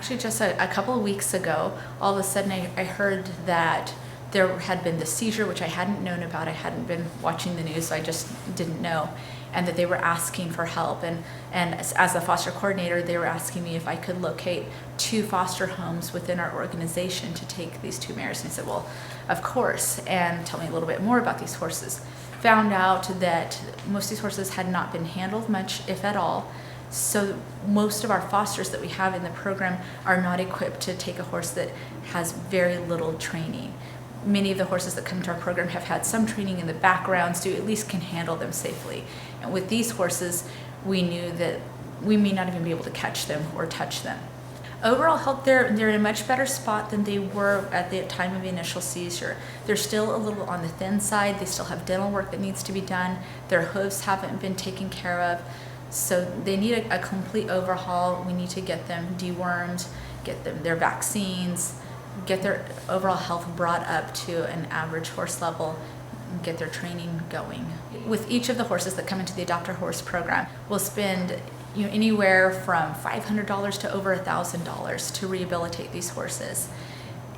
Actually, just a couple of weeks ago, all of a sudden I heard that there had been the seizure, which I hadn't known about. I hadn't been watching the news, so I just didn't know. And that they were asking for help. And as a foster coordinator, they were asking me if I could locate 2 foster homes within our organization to take these 2 mares. And I said, well, of course. And tell me a little bit more about these horses. Found out that most of these horses had not been handled much, if at all. So most of our fosters that we have in the program are not equipped to take a horse that has very little training. Many of the horses that come to our program have had some training in the background, so you at least can handle them safely. And with these horses, we knew that we may not even be able to catch them or touch them. Overall health, they're in a much better spot than they were at the time of the initial seizure. They're still a little on the thin side. They still have dental work that needs to be done. Their hooves haven't been taken care of. So they need a complete overhaul. We need to get them dewormed, get them their vaccines, get their overall health brought up to an average horse level, and get their training going. With each of the horses that come into the Adopt a Horse program, we'll spend anywhere from $500 to over $1,000 to rehabilitate these horses.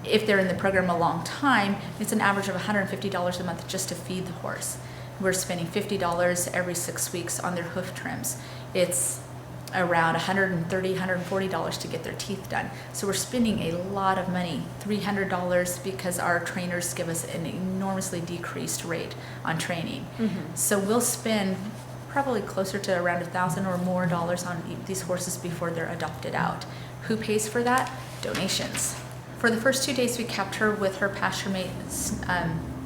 If they're in the program a long time, it's an average of $150 a month just to feed the horse. We're spending $50 every 6 weeks on their hoof trims. It's around $130, $140 to get their teeth done. So we're spending a lot of money, $300 because our trainers give us an enormously decreased rate on training. Mm-hmm. So we'll spend probably closer to around $1,000 or more on these horses before they're adopted out. Who pays for that? Donations. For the first 2 days, we kept her with her pasture mate,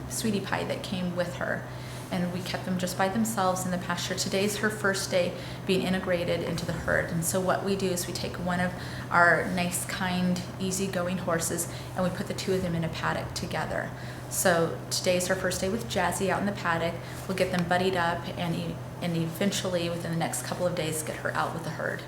Sweetie Pie, that came with her. And we kept them just by themselves in the pasture. Today's her first day being integrated into the herd. And so what we do is we take one of our nice, kind, easygoing horses and we put the 2 of them in a paddock together. So today's her first day with Jazzy out in the paddock. We'll get them buddied up and eventually within the next couple of days get her out with the herd.